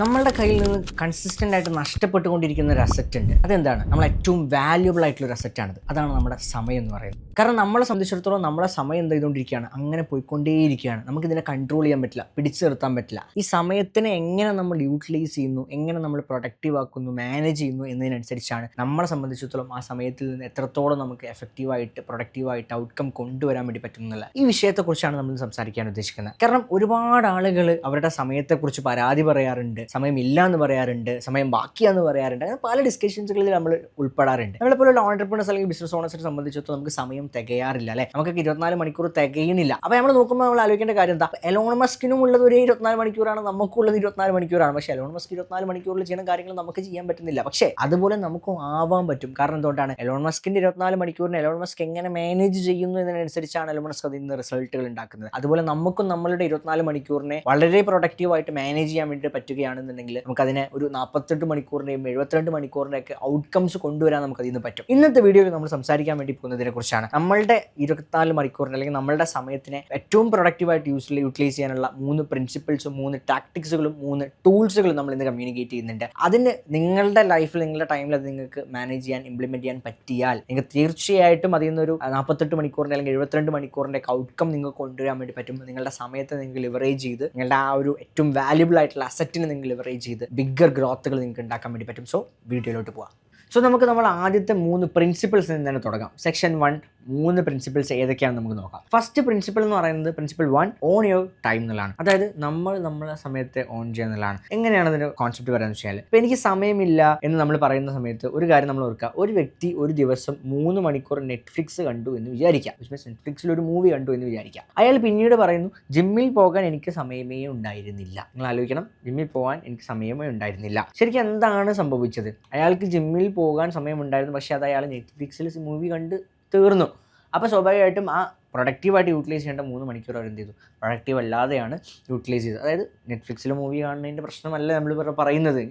നമ്മളുടെ കയ്യിൽ നിന്ന് കൺസിസ്റ്റൻ്റ് ആയിട്ട് നഷ്ടപ്പെട്ടുകൊണ്ടിരിക്കുന്ന ഒരു അസറ്റ് ഉണ്ട്. അതെന്താണ്? നമ്മൾ ഏറ്റവും വാല്യുബിൾ ആയിട്ടുള്ള ഒരു അസറ്റാണിത്. അതാണ് നമ്മുടെ സമയം എന്ന് പറയുന്നത്. കാരണം നമ്മളെ സംബന്ധിച്ചിടത്തോളം നമ്മുടെ സമയം എന്ത് ചെയ്തുകൊണ്ടിരിക്കുകയാണ്, അങ്ങനെ പോയിക്കൊണ്ടേയിരിക്കുകയാണ്. നമുക്കിതിനെ കൺട്രോൾ ചെയ്യാൻ പറ്റില്ല, പിടിച്ചു നിർത്താൻ പറ്റില്ല. ഈ സമയത്തിനെ എങ്ങനെ നമ്മൾ യൂട്ടിലൈസ് ചെയ്യുന്നു, എങ്ങനെ നമ്മൾ പ്രൊഡക്റ്റീവ് ആക്കുന്നു, മാനേജ് ചെയ്യുന്നു എന്നതിനനുസരിച്ചാണ് നമ്മളെ സംബന്ധിച്ചിടത്തോളം ആ സമയത്തിൽ നിന്ന് എത്രത്തോളം നമുക്ക് എഫക്റ്റീവായിട്ട് പ്രൊഡക്റ്റീവായിട്ട് ഔട്ട്കം കൊണ്ടുവരാൻ വേണ്ടി പറ്റുന്നില്ല. ഈ വിഷയത്തെക്കുറിച്ചാണ് നമ്മൾ സംസാരിക്കാൻ ഉദ്ദേശിക്കുന്നത്. കാരണം ഒരുപാട് ആളുകൾ അവരുടെ സമയത്തെക്കുറിച്ച് പരാതി പറയാറുണ്ട്, സമയമില്ല എന്ന് പറയാറുണ്ട്, സമയം ബാക്കിയാന്ന് പറയാറുണ്ട്. അങ്ങനെ പല ഡിസ്കഷൻസുകളിൽ നമ്മൾ ഉൾപ്പെടാറുണ്ട്. നമ്മളെപ്പോലുള്ള ഓൺടർപ്രണേഴ്സ് അല്ലെങ്കിൽ ബിസിനസ് ഓണേഴ്സിനെ സംബന്ധിച്ചിടത്തോളം നമുക്ക് സമയം തികയാറില്ല അല്ലേ, നമുക്കൊക്കെ 24 മണിക്കൂർ തികയുന്നില്ല. അപ്പോൾ നമ്മൾ നോക്കുമ്പോൾ നമ്മൾ ആലോചിക്കേണ്ട കാര്യം എന്താ, എലോൺ മസ്കിനും ഉള്ളത് ഒരു 24 മണിക്കൂറാണ്, നമുക്കുള്ളത് 24 മണിക്കൂറാണ്. പക്ഷേ എലോൺ മസ്ക് 24 മണിക്കൂറിൽ ചെയ്യുന്ന കാര്യങ്ങൾ നമുക്ക് ചെയ്യാൻ പറ്റുന്നില്ല. പക്ഷേ അതുപോലെ നമുക്കും ആവാൻ പറ്റും. കാരണം എന്തുകൊണ്ടാണ്? എലോൺ മസ്കിന്റെ 24 മണിക്കൂറിന് എലോൺ മസ്ക് എങ്ങനെ മാനേജ് ചെയ്യുന്നു എന്നതിനനുസരിച്ചാണ് എലോൺ മസ്ക് അതിൽ നിന്ന് റിസൾട്ടുകൾ ഉണ്ടാക്കുന്നത്. അതുപോലെ നമുക്കും നമ്മളുടെ 24 മണിക്കൂറിനെ വളരെ പ്രൊഡക്റ്റീവായിട്ട് മാനേജ് ചെയ്യാൻ വേണ്ടി പറ്റുകയാണെന്നുണ്ടെങ്കിൽ നമുക്കതിനെ ഒരു 48 മണിക്കൂറിൻ്റെയും 72 മണിക്കൂറിൻ്റെയൊക്കെ ഔട്ട്കംസ് കൊണ്ടുവരാൻ നമുക്ക് അതിൽ നിന്ന് പറ്റും. ഇന്നത്തെ വീഡിയോയിൽ നമ്മൾ സംസാരിക്കാൻ വേണ്ടി പോകുന്നതിനെ കുറിച്ചാണ്. നമ്മളുടെ 24 മണിക്കൂറിന് അല്ലെങ്കിൽ നമ്മളുടെ സമയത്തിനെ ഏറ്റവും പ്രൊഡക്റ്റീവായിട്ട് യൂട്ടിലൈസ് ചെയ്യാനുള്ള 3 പ്രിൻസിപ്പിൾസും 3 ടാക്ടിക്സുകളും 3 ടൂൾസുകളും നമ്മൾ ഇന്ന് കമ്മ്യൂണിക്കേറ്റ് ചെയ്യുന്നുണ്ട്. അതിന് നിങ്ങളുടെ ലൈഫിൽ നിങ്ങളുടെ ടൈമിൽ അത് നിങ്ങൾക്ക് മാനേജ് ചെയ്യാൻ ഇംപ്ലിമെൻറ്റ് ചെയ്യാൻ പറ്റിയാൽ നിങ്ങൾക്ക് തീർച്ചയായിട്ടും അതിൽ നിന്നൊരു 48 മണിക്കൂറിൻ്റെ അല്ലെങ്കിൽ 72 മണിക്കൂറിൻ്റെ ഔട്ട്കം നിങ്ങൾക്ക് കൊണ്ടുവരാൻ വേണ്ടി പറ്റും. നിങ്ങളുടെ സമയത്തെ നിങ്ങൾക്ക് ലിവറേജ് ചെയ്ത് നിങ്ങളുടെ ആ ഒരു ഏറ്റവും വാല്യുബിൾ ആയിട്ടുള്ള അസറ്റിനെ നിങ്ങൾ ലിവറേജ് ചെയ്ത് ബിഗ്ഗർ ഗ്രോത്തുകൾ നിങ്ങൾക്ക് ഉണ്ടാക്കാൻ വേണ്ടി പറ്റും. സോ വീഡിയോയിലോട്ട് പോവാം. സോ നമുക്ക് നമ്മൾ ആദ്യത്തെ 3 പ്രിൻസിപ്പിൾസിൽ നിന്ന് തന്നെ തുടങ്ങാം. സെക്ഷൻ 1 3 പ്രിൻസിപ്പിൾസ് ഏതൊക്കെയാണെന്ന് നമുക്ക് നോക്കാം. ഫസ്റ്റ് പ്രിൻസിപ്പിൾ എന്ന് പറയുന്നത് പ്രിൻസിപ്പിൾ 1 ഓൺ യുവർ ടൈം എന്നുള്ളതാണ്. അതായത് നമ്മളെ സമയത്തെ ഓൺ ചെയ്യുക എന്നുള്ളതാണ്. എങ്ങനെയാണ് അതിൻ്റെ കോൺസെപ്റ്റ് പറയാന്ന് വെച്ചാൽ, ഇപ്പോൾ എനിക്ക് സമയമില്ല എന്ന് നമ്മൾ പറയുന്ന സമയത്ത് ഒരു കാര്യം നമ്മൾ ഓർക്കുക, ഒരു വ്യക്തി ഒരു ദിവസം 3 മണിക്കൂർ നെറ്റ്ഫ്ലിക്സ് കണ്ടു എന്ന് വിചാരിക്കാം. നെറ്റ്ഫ്ലിക്സിൽ ഒരു മൂവി കണ്ടു എന്ന് വിചാരിക്കാം. അയാൾ പിന്നീട് പറയുന്നു, ജിമ്മിൽ പോകാൻ എനിക്ക് സമയമേ ഉണ്ടായിരുന്നില്ല. നിങ്ങൾ ആലോചിക്കണം, ജിമ്മിൽ പോകാൻ എനിക്ക് സമയമേ ഉണ്ടായിരുന്നില്ല. ശരിക്കും എന്താണ് സംഭവിച്ചത്? അയാൾക്ക് ജിമ്മിൽ പോകാൻ സമയമുണ്ടായിരുന്നു, പക്ഷേ അത് അയാൾ നെറ്റ്ഫ്ലിക്സിൽ മൂവി കണ്ട് തീർന്നു. അപ്പോൾ സ്വാഭാവികമായിട്ടും ആ പ്രൊഡക്റ്റീവായിട്ട് യൂട്ടിലൈസ് ചെയ്യേണ്ട 3 മണിക്കൂർ അവർ എന്ത് ചെയ്തു, പ്രൊഡക്റ്റീവ് അല്ലാതെയാണ് യൂട്ടിലൈസ് ചെയ്തത്. അതായത് നെറ്റ്ഫ്ലിക്സിൽ മൂവി കാണുന്നതിൻ്റെ പ്രശ്നമല്ല നമ്മൾ പറയുന്നത്,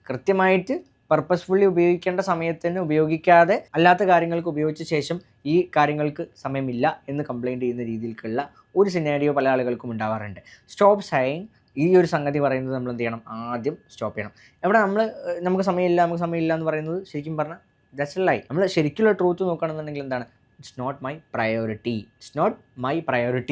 കൃത്യമായിട്ട് പർപ്പസ്ഫുള്ളി ഉപയോഗിക്കേണ്ട സമയത്തിന് ഉപയോഗിക്കാതെ അല്ലാത്ത കാര്യങ്ങൾക്ക് ഉപയോഗിച്ച ശേഷം ഈ കാര്യങ്ങൾക്ക് സമയമില്ല എന്ന് കംപ്ലയിൻറ്റ് ചെയ്യുന്ന രീതിയിലുള്ള ഒരു സിനാരിയോ പല ആളുകൾക്കും ഉണ്ടാവാറുണ്ട്. സ്റ്റോപ്പ് സേയിങ് ഈ ഒരു സംഗതി പറയുന്നത് നമ്മൾ എന്ത് ചെയ്യണം, ആദ്യം സ്റ്റോപ്പ് ചെയ്യണം. എവിടെ നമുക്ക് സമയമില്ല എന്ന് പറയുന്നത് ശരിക്കും പറഞ്ഞാൽ ദാറ്റ്സ് എ ലൈ. നമ്മൾ ശരിക്കുള്ള ട്രൂത്ത് നോക്കുകയാണെന്നുണ്ടെങ്കിൽ എന്താണ്, ഇറ്റ്സ് നോട്ട് മൈ പ്രയോറിറ്റി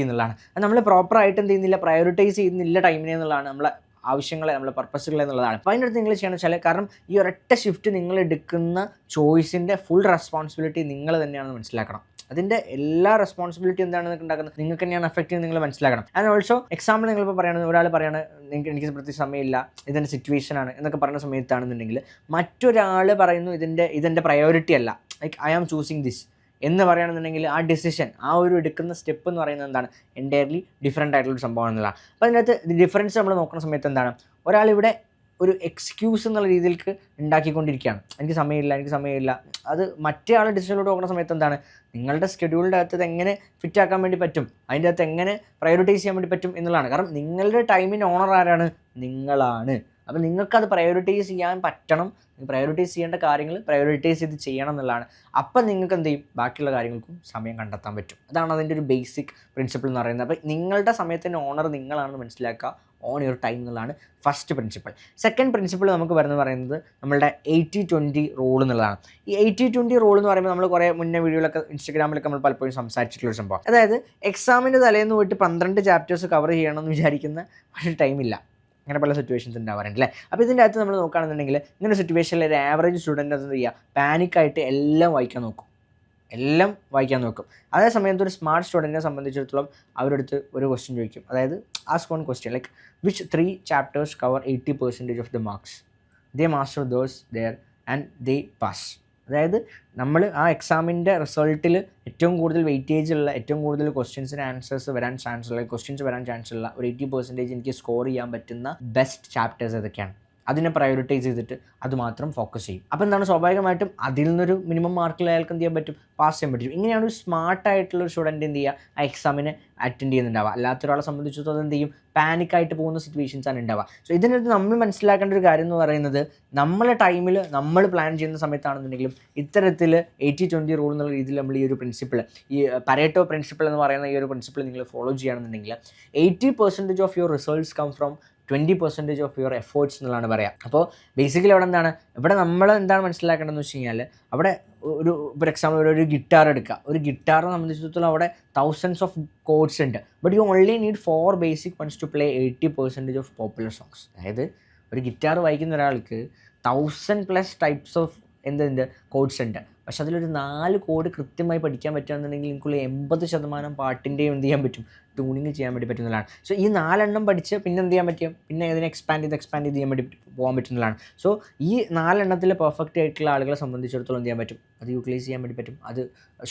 എന്നുള്ളതാണ്. അത് നമ്മൾ പ്രോപ്പറായിട്ട് എന്ത് ചെയ്യുന്നില്ല, പ്രയോറിറ്റൈസ് ചെയ്യുന്നില്ല ടൈമിനെ എന്നുള്ളതാണ്, നമ്മളെ ആവശ്യങ്ങളെ നമ്മളെ പർപ്പസുകളെ എന്നുള്ളതാണ്. അപ്പോൾ അതിൻ്റെ അടുത്ത് നിങ്ങൾ ചെയ്യണമെന്ന് വെച്ചാൽ, കാരണം ഈ ഒരൊറ്റ ഷിഫ്റ്റ് നിങ്ങൾ എടുക്കുന്ന ചോയ്സിൻ്റെ ഫുൾ റെസ്പോൺസിബിലിറ്റി നിങ്ങൾ തന്നെയാണെന്ന് മനസ്സിലാക്കണം. അതിൻ്റെ എല്ലാ റെസ്പോൺസിബിലിറ്റി എന്താണെന്ന് ഉണ്ടാക്കുന്നത് നിങ്ങൾക്ക് തന്നെയാണ് എഫക്റ്റ് ചെയ്യുന്നത്, നിങ്ങൾ മനസ്സിലാക്കണം. ആൻഡ് ഓൾസോ എക്സാമ്പിൾ നിങ്ങളിപ്പോൾ പറയുന്നത്, ഒരാൾ പറയുകയാണ് എനിക്ക് പ്രത്യേകിച്ച് സമയമില്ല, ഇതിൻ്റെ സിറ്റുവേഷനാണ് എന്നൊക്കെ പറയുന്ന സമയത്താണെന്നുണ്ടെങ്കിൽ മറ്റൊരാൾ പറയുന്നു ഇതെൻ്റെ പ്രയോറിറ്റി അല്ല, like I am choosing this എന്ന് പറയുകയാണെന്നുണ്ടെങ്കിൽ ആ ഡിസിഷൻ, ആ ഒരു എടുക്കുന്ന സ്റ്റെപ്പ് എന്ന് പറയുന്നത് എന്താണ്, എൻറ്റയർലി ഡിഫറെൻ്റ് ആയിട്ടുള്ളൊരു സംഭവം എന്നുള്ളതാണ്. അപ്പോൾ അതിനകത്ത് ഡിഫറൻസ് നമ്മൾ നോക്കുന്ന സമയത്ത് എന്താണ്, ഒരാളിവിടെ ഒരു എക്സ്ക്യൂസ് എന്നുള്ള രീതിയിലേക്ക് ഉണ്ടാക്കിക്കൊണ്ടിരിക്കുകയാണ്, എനിക്ക് സമയമില്ല. അത് മറ്റേ ആൾ ഡിസിഷനിലോട്ട് നോക്കുന്ന സമയത്ത് എന്താണ്, നിങ്ങളുടെ സ്കെഡ്യൂളിൻ്റെ അകത്ത് ഇത് എങ്ങനെ ഫിറ്റാക്കാൻ വേണ്ടി പറ്റും, അതിൻ്റെ അകത്ത് എങ്ങനെ പ്രയോറിറ്റൈസ് ചെയ്യാൻ വേണ്ടി പറ്റും എന്നുള്ളതാണ്. കാരണം നിങ്ങളുടെ ടൈമിൻ്റെ ഓണർ ആരാണ്, നിങ്ങളാണ്. അപ്പോൾ നിങ്ങൾക്കത് പ്രയോറിറ്റൈസ് ചെയ്യാൻ പറ്റണം. പ്രയോറിറ്റൈസ് ചെയ്യേണ്ട കാര്യങ്ങൾ പ്രയോറിറ്റൈസ് ചെയ്ത് ചെയ്യണം എന്നുള്ളതാണ്. അപ്പം നിങ്ങൾക്ക് എന്ത് ചെയ്യും, ബാക്കിയുള്ള കാര്യങ്ങൾക്കും സമയം കണ്ടെത്താൻ പറ്റും. അതാണ് അതിൻ്റെ ഒരു ബേസിക് പ്രിൻസിപ്പിൾ എന്ന് പറയുന്നത്. അപ്പോൾ നിങ്ങളുടെ സമയത്തിൻ്റെ ഓണർ നിങ്ങളാണെന്ന് മനസ്സിലാക്കുക, ഓൺ യുവർ ടൈം എന്നുള്ളതാണ് ഫസ്റ്റ് പ്രിൻസിപ്പിൾ. സെക്കൻഡ് പ്രിൻസിപ്പിൾ നമുക്ക് പറയുന്നത് നമ്മളുടെ 80-20 റൂൾ എന്നുള്ളതാണ്. ഈ 80-20 റൂൾ എന്ന് പറയുമ്പോൾ നമ്മൾ കുറേ മുന്നേ വീഡിയോയിലൊക്കെ ഇൻസ്റ്റാഗ്രാമിലൊക്കെ നമ്മൾ പലപ്പോഴും സംസാരിച്ചിട്ടുള്ളൊരു സംഭവം. അതായത് എക്സാമിൻ്റെ തലേന്ന് പോയിട്ട് 12 ചാപ്റ്റേഴ്സ് കവർ ചെയ്യണമെന്ന് വിചാരിക്കുന്ന പക്ഷേ ടൈമില്ല. അങ്ങനെ പല സിറ്റുവേഷൻസ് ഉണ്ടാവാറുണ്ട് അല്ലേ. അപ്പോൾ ഇതിൻ്റെ അകത്ത് നമ്മൾ നോക്കുകയാണെന്നുണ്ടെങ്കിൽ ഇങ്ങനെ സിറ്റുവേഷനിൽ ഒരു ആവറേജ് സ്റ്റുഡൻറ്റ് അത് ചെയ്യുക, പാനിക്കായിട്ട് എല്ലാം വായിക്കാൻ നോക്കും. അതേ സമയത്ത് ഒരു സ്മാർട്ട് സ്റ്റുഡൻറ്റിനെ സംബന്ധിച്ചിടത്തോളം അവരടുത്ത് ഒരു ക്വസ്റ്റ്യൻ ചോദിക്കും, അതായത് ask one question like which 3 chapters cover 80% of the marks, they master those there and they pass. അതായത് നമ്മൾ ആ എക്സാമിൻ്റെ റിസൾട്ടിൽ ഏറ്റവും കൂടുതൽ വെയിറ്റേജ് ഉള്ള, ഏറ്റവും കൂടുതൽ ക്വസ്റ്റ്യൻസിന് വരാൻ ചാൻസ് ഉള്ള ഒരു 80% എനിക്ക് സ്കോർ ചെയ്യാൻ പറ്റുന്ന ബെസ്റ്റ് ചാപ്റ്റേഴ്സ് ഏതൊക്കെയാണ്, അതിനെ പ്രയോറിറ്റൈസ് ചെയ്തിട്ട് അത് മാത്രം ഫോക്കസ് ചെയ്യും. അപ്പോൾ എന്താണ്, സ്വാഭാവികമായിട്ടും അതിൽ നിന്നൊരു മിനിമം മാർക്കിൽ അയാൾക്ക് എന്ത് ചെയ്യാൻ പറ്റും, പാസ് ചെയ്യാൻ പറ്റും. ഇങ്ങനെയാണ് ഒരു സ്മാർട്ടായിട്ടുള്ളൊരു സ്റ്റുഡൻറ്റ് എന്ത് ചെയ്യുക, ആ എക്സാമിനെ അറ്റൻഡ് ചെയ്യുന്നുണ്ടാവുക. അല്ലാത്തൊരാളെ സംബന്ധിച്ചിടത്തോളം എന്ത് ചെയ്യും, പാനിക്കായിട്ട് പോകുന്ന സിറ്റുവേഷൻസാണ് ഉണ്ടാവുക. സോ ഇതിനകത്ത് നമ്മൾ മനസ്സിലാക്കേണ്ട ഒരു കാര്യം എന്ന് പറയുന്നത്, നമ്മളെ ടൈമിൽ നമ്മൾ പ്ലാൻ ചെയ്യുന്ന സമയത്താണെന്നുണ്ടെങ്കിലും ഇത്തരത്തിൽ 80-20 റൂൾ എന്നുള്ള രീതിയിൽ നമ്മൾ ഈ ഒരു പ്രിൻസിപ്പിൾ, ഈ പരേറ്റോ പ്രിൻസിപ്പിൾ എന്ന് പറയുന്ന ഈ ഒരു പ്രിൻസിപ്പിൾ നിങ്ങൾ ഫോളോ ചെയ്യുകയാണെന്നുണ്ടെങ്കിൽ 80% of your results come from 20% of your efforts എന്നുള്ളതാണ് പറയുക. അപ്പോൾ ബേസിക്കലി അവിടെ എന്താണ്, ഇവിടെ നമ്മൾ എന്താണ് മനസ്സിലാക്കേണ്ടതെന്ന് വെച്ച് കഴിഞ്ഞാൽ, അവിടെ ഫോർ എക്സാമ്പിൾ ഒരു ഗിറ്റാർ എടുക്കുക. ഒരു ഗിറ്റാറിനെ സംബന്ധിച്ചിടത്തോളം അവിടെ തൗസൻഡ്സ് ഓഫ് കോഡ്സ് ഉണ്ട്. But you only need 4 basic ones to play 80% of popular songs. അതായത് ഒരു ഗിറ്റാർ വായിക്കുന്ന ഒരാൾക്ക് 1000+ ടൈപ്സ് ഓഫ് എന്തുണ്ട് കോഡ്സ് ഉണ്ട്. പക്ഷെ അതിലൊരു 4 കോഡ് കൃത്യമായി പഠിക്കാൻ പറ്റുകയാണെന്നുണ്ടെങ്കിൽ എനിക്കുള്ള 80% പാട്ടിൻ്റെയും എന്ത് ചെയ്യാൻ പറ്റും, ട്യൂണിങ് ചെയ്യാൻ വേണ്ടി പറ്റുന്നതാണ്. സോ ഈ 4 പഠിച്ച് പിന്നെ എന്ത് ചെയ്യാൻ പറ്റും, പിന്നെ ഇതിനെ എക്സ്പാൻഡ് ചെയ്ത് ചെയ്യാൻ വേണ്ടി പോകാൻ പറ്റുന്നതാണ്. സോ ഈ 4 പെർഫെക്റ്റ് ആയിട്ടുള്ള ആളുകളെ സംബന്ധിച്ചിടത്തോളം എന്ത് ചെയ്യാൻ പറ്റും, അത് യൂട്ടിലൈസ് ചെയ്യാൻ വേണ്ടി പറ്റും, അത്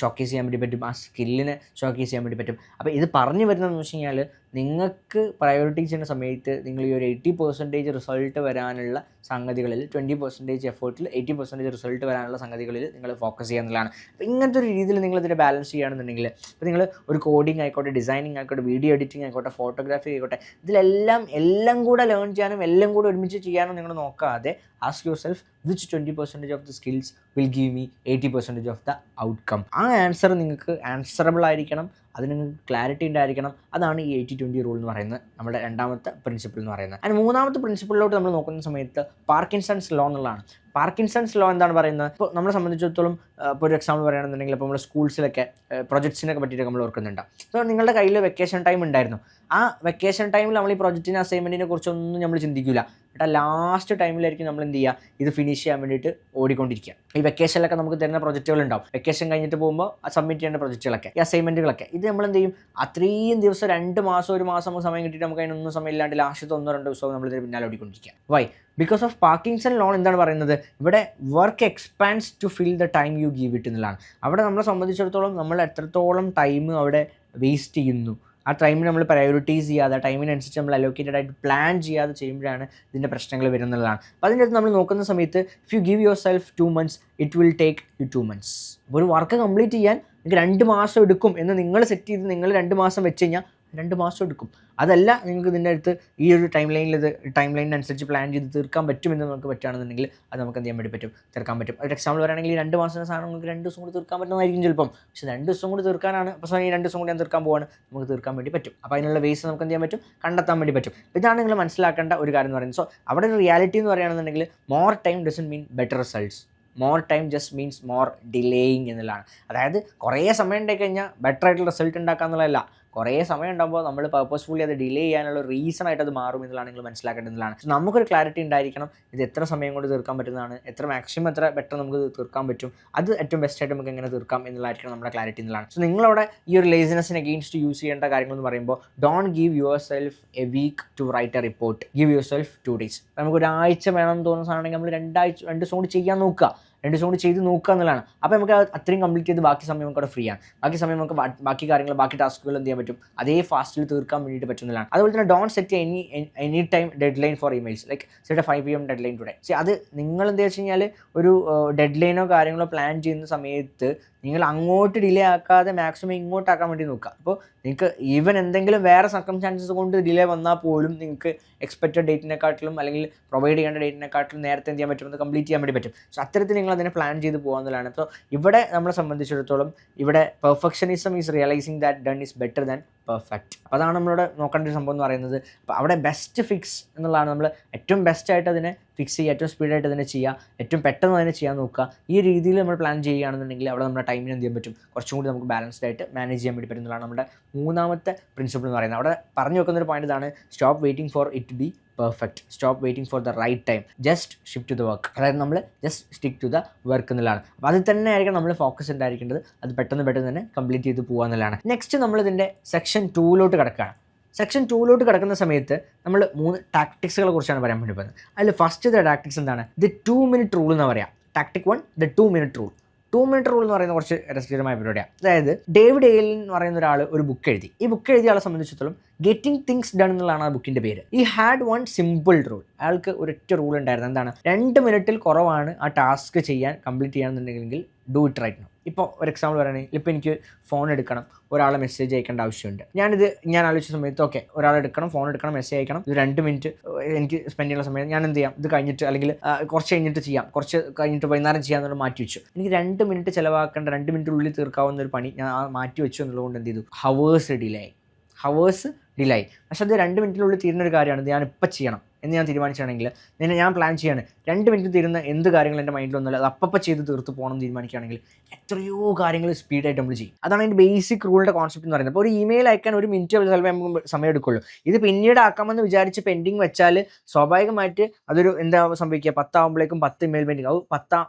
ഷോക്കേസ് ചെയ്യാൻ വേണ്ടി പറ്റും, ആ സ്കില്ലിനെ ഷോക്കേസ് ചെയ്യാൻ വേണ്ടി പറ്റും. അപ്പോൾ ഇത് പറഞ്ഞു വരുന്നതെന്ന് വെച്ച് കഴിഞ്ഞാൽ, നിങ്ങൾക്ക് പ്രയോറിറ്റൈസ് ചെയ്യുന്ന സമയത്ത് നിങ്ങൾ ഈ ഒരു 80% റിസൾട്ട് വരാനുള്ള സംഗതികളിൽ 20% എഫേർട്ടിൽ 80% റിസൾട്ട് വരാനുള്ള സംഗതികളിൽ നിങ്ങൾ ഫോക്കസ് ചെയ്യുക എന്നുള്ളതാണ്. അപ്പോൾ ഇങ്ങനത്തെ ഒരു രീതിയിൽ നിങ്ങൾ ഇതിനെ ബാലൻസ് ചെയ്യുകയാണെന്നുണ്ടെങ്കിൽ, ഇപ്പോൾ നിങ്ങൾ ഒരു കോഡിങ് ആയിക്കോട്ടെ, ഡിസൈനിങ് ആയിക്കോട്ടെ, വീഡിയോ എഡിറ്റിംഗ് ആയിക്കോട്ടെ, ഫോട്ടോഗ്രാഫി ആയിക്കോട്ടെ, എല്ലാം കൂടെ ലേൺ ചെയ്യാനും എല്ലാം കൂടെ ഒരുമിച്ച് ചെയ്യാനും നിങ്ങൾ നോക്കാതെ ask your self which 20% of the skills will give me 80% of the outcome. ആ ആൻസർ നിങ്ങൾക്ക് ആൻസറബിൾ ആയിരിക്കണം, അതിന് നിങ്ങൾക്ക് ക്ലാരിറ്റി ഉണ്ടായിരിക്കണം. അതാണ് ഈ 80-20 റൂൾ എന്ന് പറയുന്നത്, നമ്മുടെ രണ്ടാമത്തെ പ്രിൻസിപ്പിൾ എന്ന് പറയുന്നത്. അതിന് മൂന്നാമത്തെ പ്രിൻസിപ്പിളിലോട്ട് നമ്മൾ നോക്കുന്ന സമയത്ത് പാർക്കിൻസൺസ് ലോ എന്നുള്ളതാണ്. പാർക്കിൻസൺസ് ലോ എന്താണ് പറയുന്നത്, ഇപ്പോൾ നമ്മളെ സംബന്ധിച്ചിടത്തോളം ഇപ്പോൾ ഒരു എക്സാമ്പിൾ പറയുകയാണെന്നുണ്ടെങ്കിൽ, ഇപ്പോൾ നമ്മൾ സ്കൂൾസിലൊക്കെ പ്രൊജക്ട്സിനൊക്കെ പറ്റിയിട്ട് നമ്മൾ ഓർക്കുന്നുണ്ട്. അപ്പോൾ നിങ്ങളുടെ കയ്യിൽ വെക്കേഷൻ ടൈം ഉണ്ടായിരുന്നു. ആ വെക്കേഷൻ ടൈമിൽ നമ്മൾ ഈ പ്രൊജക്റ്റിനെ അസൈൻമെൻറ്റിനെ കുറിച്ചൊന്നും നമ്മൾ ചിന്തിക്കില്ല. എന്നിട്ട് ലാസ്റ്റ് ടൈമിലായിരിക്കും നമ്മൾ എന്ത് ചെയ്യുക, ഇത് ഫിനിഷ് ചെയ്യാൻ വേണ്ടിയിട്ട് ഓടിക്കൊണ്ടിരിക്കുക. ഈ വെക്കേഷനിലൊക്കെ നമുക്ക് തരുന്ന പ്രൊജക്റ്റുകൾ ഉണ്ടാവും. വെക്കേഷൻ കഴിഞ്ഞിട്ട് പോകുമ്പോൾ സബ്മിറ്റ് ചെയ്യേണ്ട പ്രൊജക്റ്റുകളൊക്കെ, ഈ അസൈൻമെൻറ്റുകളൊക്കെ, ഇത് നമ്മൾ എന്ത് ചെയ്യും, അത്രയും ദിവസം 2 മാസം 1 മാസം നമുക്ക് സമയം കിട്ടിയിട്ട് നമുക്ക് അതിനൊന്നും സമയമില്ലാണ്ട് ലാസ്റ്റത്തെ 1-2 ദിവസവും നമ്മൾ ഇതിന് പിന്നാലെ ഓടിക്കൊണ്ടിരിക്കുക. Why? Because of Parkinson law എന്താണ് പറയുന്നത്, ഇവിടെ work expands to fill the time you give it എന്നുള്ളതാണ്. അവിടെ നമ്മളെ സംബന്ധിച്ചിടത്തോളം നമ്മൾ എത്രത്തോളം ടൈം അവിടെ വേസ്റ്റ് ചെയ്യുന്നു, ആ ടൈമിന് നമ്മൾ പ്രയോറിറ്റൈസ് ചെയ്യാതെ, ആ ടൈമിനനുസരിച്ച് നമ്മൾ അലോക്കേറ്റഡ് ആയിട്ട് പ്ലാൻ ചെയ്യാതെ ചെയ്യുമ്പോഴാണ് ഇതിൻ്റെ പ്രശ്നങ്ങൾ വരുന്നതാണ്. അപ്പോൾ അതിൻ്റെ അടുത്ത് നമ്മൾ നോക്കുന്ന സമയത്ത്, if you give your self 2 months it will take you 2 months. ഒരു വർക്ക് കംപ്ലീറ്റ് ചെയ്യാൻ നിങ്ങൾക്ക് 2 മാസം എടുക്കും എന്ന് നിങ്ങൾ സെറ്റ് ചെയ്ത് നിങ്ങൾ 2 മാസം വെച്ച് കഴിഞ്ഞാൽ 2 മാസം എടുക്കും. അതല്ല നിങ്ങൾക്ക് ഇതിൻ്റെ അടുത്ത് ഈ ഒരു ടൈം ലൈനിനനുസരിച്ച് പ്ലാൻ ചെയ്ത് തീർക്കാൻ പറ്റുമെന്ന് നമുക്ക് പറ്റുകയാണെന്നുണ്ടെങ്കിൽ അത് നമുക്ക് എന്ത് ചെയ്യാൻ വേണ്ടി പറ്റും, തീർക്കാൻ പറ്റും. ഒരു എക്സാമ്പിൾ പറയുകയാണെങ്കിൽ, 2 മാസത്തെ സാധനം നിങ്ങൾക്ക് 2 ദിവസം കൂടി തീർക്കാൻ പറ്റുന്നതായിരിക്കും ചിലപ്പം. പക്ഷേ 2 ദിവസം കൂടി തീർക്കാനാണ്, അപ്പോൾ ഈ 2 ദിവസം കൂടി ഞാൻ തീർക്കാൻ പോവാണ്, നമുക്ക് തീർക്കാൻ വേണ്ടി പറ്റും. അപ്പോൾ അതിനുള്ള വേസ് നമുക്ക് എന്ത് ചെയ്യാൻ പറ്റും, കണ്ടെത്താൻ വേണ്ടി പറ്റും. ഇതാണ് നിങ്ങൾ മനസ്സിലാക്കേണ്ട ഒരു കാര്യം എന്ന് പറയുന്നത്. സോ അവിടെ ഒരു റിയാലിറ്റി എന്ന് പറയുകയാണെന്നുണ്ടെങ്കിൽ, more time doesn't mean better results. More time just means more delaying എന്നുള്ളതാണ്. അതായത് കുറേ സമയം ഉണ്ടായി കഴിഞ്ഞാൽ ബെറ്റർ ആയിട്ടുള്ള റിസൾട്ട് ഉണ്ടാക്കുക എന്നുള്ളതല്ല. കുറേ സമയം ഉണ്ടാകുമ്പോൾ നമ്മൾ പർപ്പസ്ഫുള്ളി അത് ഡിലേ ചെയ്യാനുള്ള റീസൺ ആയിട്ട് അത് മാറും എന്നുള്ളതാണ് നിങ്ങൾ മനസ്സിലാക്കേണ്ടതാണ്. സോ നമുക്കൊരു ക്ലാരിറ്റി ഉണ്ടായിരിക്കണം, ഇത് എത്ര സമയം കൊണ്ട് തീർക്കാൻ പറ്റുന്നതാണ്, എത്ര മാക്സിമം എത്ര ബെറ്റർ നമുക്ക് തീർക്കാൻ പറ്റും, അത് ഏറ്റവും ബെസ്റ്റ് ആയിട്ട് നമുക്ക് എങ്ങനെ തീർക്കാം എന്നുള്ളതായിരിക്കണം നമ്മുടെ ക്ലാരിറ്റി എന്നുള്ളതാണ്. സോ നിങ്ങളവിടെ ഈ ഒരു ലേസിനെസ്സിന് അഗെയിൻസ്റ്റ് യൂസ് ചെയ്യേണ്ട കാര്യങ്ങൾ എന്ന് പറയുമ്പോൾ, don't give yourself a week to write a report, give yourself 2 days. നമുക്ക് ഒരാഴ്ച വേണമെന്ന് തോന്നുന്ന സാധനമാണെങ്കിൽ നമ്മൾ 2 ദിവസം കൊണ്ട് ചെയ്യാൻ നോക്കുക, 2 ദിവസം കൊണ്ട് ചെയ്ത് നോക്കുക എന്നുള്ളതാണ്. അപ്പോൾ നമുക്ക് അത്രയും കംപ്ലീറ്റ് ചെയ്ത് ബാക്കി സമയം നമുക്ക് അവിടെ ഫ്രീ ആണ്. ബാക്കി സമയം നമുക്ക് ബാക്കി കാര്യങ്ങൾ, ബാക്കി ടാസ്കുകൾ എന്ത് ചെയ്യാൻ പറ്റും, അതേ ഫാസ്റ്റിൽ തീർക്കാൻ വേണ്ടിയിട്ട് പറ്റുന്നതാണ്. അതുപോലെ തന്നെ don't set any time deadline for emails, like set 5 PM deadline today. അത് നിങ്ങൾ എന്താ വെച്ച് കഴിഞ്ഞാൽ, ഒരു ഡെഡ് ലൈനോ കാര്യങ്ങളോ പ്ലാൻ ചെയ്യുന്ന സമയത്ത് നിങ്ങൾ അങ്ങോട്ട് ഡിലേ ആക്കാതെ മാക്സിമം ഇങ്ങോട്ടാക്കാൻ വേണ്ടി നോക്കുക. അപ്പോൾ നിങ്ങൾക്ക് ഈവൻ എന്തെങ്കിലും വേറെ സർക്കംസ്റ്റാൻസസ് കൊണ്ട് ഡിലേ വന്നാൽ പോലും നിങ്ങൾക്ക് എക്സ്പെക്റ്റഡ് ഡേറ്റിനെക്കാട്ടിലും അല്ലെങ്കിൽ പ്രൊവൈഡ് ചെയ്യേണ്ട ഡേറ്റിനെക്കാട്ടിലും നേരത്തെ എന്ത് ചെയ്യാൻ പറ്റും, അത് കംപ്ലീറ്റ് ചെയ്യാൻ വേണ്ടി പറ്റും. സോ അത്തരത്തിൽ നിങ്ങൾ അതിനെ പ്ലാൻ ചെയ്ത് പോകാമെന്നുള്ളതാണ്. അപ്പോൾ ഇവിടെ നമ്മളെ സംബന്ധിച്ചിടത്തോളം ഇവിടെ perfectionism is realising that done is better than perfect. അപ്പോൾ അതാണ് നമ്മളിവിടെ നോക്കേണ്ട ഒരു സംഭവം എന്ന് പറയുന്നത്. അപ്പോൾ അവിടെ ബെസ്റ്റ് ഫിക്സ് എന്നുള്ളതാണ്, നമ്മൾ ഏറ്റവും ബെസ്റ്റായിട്ട് അതിനെ ഫിക്സ് ചെയ്യുക, ഏറ്റവും സ്പീഡായിട്ട് അതിനെ ചെയ്യുക, ഏറ്റവും പെട്ടെന്ന് അതിനെ ചെയ്യാൻ നോക്കുക. ഈ രീതിയിൽ നമ്മൾ പ്ലാൻ ചെയ്യുകയാണെന്നുണ്ടെങ്കിൽ അവിടെ നമ്മുടെ ടൈമിന് എന്ത് ചെയ്യാൻ പറ്റും, കുറച്ചും കൂടി നമുക്ക് ബാലൻസ്ഡ് ആയിട്ട് മാനേജ് ചെയ്യാൻ വേണ്ടി പറ്റുന്നതാണ് നമ്മുടെ മൂന്നാമത്തെ പ്രിൻസിപ്പിൾ എന്ന് പറയുന്നത്. അവിടെ പറഞ്ഞു വെക്കുന്നൊരു പോയിന്റ് ഇതാണ്, stop waiting for it be perfect, stop waiting for the right time, just shift to the work. അതായത് നമ്മൾ just stick to the work എന്നുള്ളതാണ്. അപ്പോൾ അതിൽ തന്നെ ആയിരിക്കും നമ്മൾ ഫോക്കസ് ഉണ്ടായിരിക്കേണ്ടത്, അത് പെട്ടെന്ന് തന്നെ കംപ്ലീറ്റ് ചെയ്ത് പോകുക എന്നുള്ളതാണ്. നെക്സ്റ്റ് നമ്മളിതിൻ്റെ സെക്ഷൻ 2 കിടക്കുകയാണ്. സെക്ഷൻ 2 കിടക്കുന്ന സമയത്ത് നമ്മൾ 3 ടാക്ടിക്സുകളെ കുറിച്ചാണ് പറയാൻ വേണ്ടി പോകുന്നത്. അതിൽ ഫസ്റ്റ് ടാക്ടിക്സ് എന്താണ്, ദി 2 minute റൂൾ എന്ന് പറയാം. Tactic 1, the 2 minute rule. 2 minute rule എന്ന് പറയുന്ന കുറച്ച് രസകരമായ പരിപാടിയാണ്. അതായത് ഡേവിഡ് എയിൽ എന്ന് പറയുന്ന ഒരാൾ ഒരു ബുക്ക് എഴുതി. ഈ ബുക്ക് എഴുതിയ ആളെ സംബന്ധിച്ചിടത്തോളം ഗെറ്റിംഗ് തിങ്സ് ഡൺ എന്നുള്ളതാണ് ആ ബുക്കിൻ്റെ പേര്. ഈ ഹാഡ് 1 simple റൂൾ. അയാൾക്ക് ഒരൊറ്റ റൂൾ ഉണ്ടായിരുന്നു. എന്താണ്, 2 minute കുറവാണ് ആ ടാസ്ക് കംപ്ലീറ്റ് ചെയ്യാന്നുണ്ടെങ്കിൽ ഡു ഇറ്റ് റൈറ്റ് നൗ. ഇപ്പോൾ ഒരു എക്സാമ്പിൾ പറയുകയാണെങ്കിൽ, ഇപ്പോൾ എനിക്ക് ഫോൺ എടുക്കണം, ഒരാളെ മെസ്സേജ് അയക്കേണ്ട ആവശ്യമുണ്ട്. ഞാൻ ആലോചിച്ച സമയത്ത് ഓക്കെ, ഒരാൾ എടുക്കണം, ഫോൺ എടുക്കണം, മെസ്സേജ് അയക്കണം, ഇത് 2 minute എനിക്ക് സ്പെൻഡ് ചെയ്യുന്ന സമയത്ത് ഞാൻ എന്ത് ചെയ്യാം, ഇത് കഴിഞ്ഞിട്ട് അല്ലെങ്കിൽ കുറച്ച് കഴിഞ്ഞിട്ട് ചെയ്യാം, കുറച്ച് കഴിഞ്ഞിട്ട് വൈകുന്നേരം ചെയ്യാമെന്നുള്ള മാറ്റി വെച്ചു. എനിക്ക് 2 minute ചിലവാക്കേണ്ട, 2 minute ഉള്ളിൽ തീർക്കാവുന്ന ഒരു പണി ഞാൻ മാറ്റി വെച്ചു എന്നുള്ളതുകൊണ്ട് എന്ത് ചെയ്തു, ഹവേഴ്സ് ഡിലേ. പക്ഷെ അത് 2 മിനിറ്റിനുള്ളിൽ തീരുന്ന ഒരു കാര്യമാണ്, ഇത് ഞാൻ ഇപ്പം ചെയ്യണം എന്ന് ഞാൻ തീരുമാനിക്കുകയാണെങ്കിൽ, ഞാൻ പ്ലാൻ ചെയ്യാണ് 2 മിനിറ്റ് തീരുന്ന എന്ത് കാര്യങ്ങൾ എൻ്റെ മൈൻഡിൽ വന്നാലും അത് അപ്പം ചെയ്ത് തീർത്ത് പോകണം എന്ന് തീരുമാനിക്കുകയാണെങ്കിൽ എത്രയോ കാര്യങ്ങൾ സ്പീഡായിട്ട് നമ്മൾ ചെയ്യും. അതാണ് അതിൻ്റെ ബേസിക് റൂളിൻ്റെ കോൺസെപ്റ്റ് എന്ന് പറയുന്നത്. അപ്പോൾ ഒരു ഇമെയിൽ അയക്കാൻ 1 മിനിറ്റ് ചിലപ്പോൾ നമുക്ക് സമയം എടുക്കുള്ളൂ. ഇത് പിന്നീട് ആക്കാമെന്ന് വിചാരിച്ച് പെൻഡിങ് വെച്ചാൽ സ്വാഭാവികമായിട്ട് അതൊരു എന്താ സംഭവിക്കുക, 10 ആകുമ്പോഴേക്കും 10 ഇമെയിൽ പെൻഡിങ്. അത്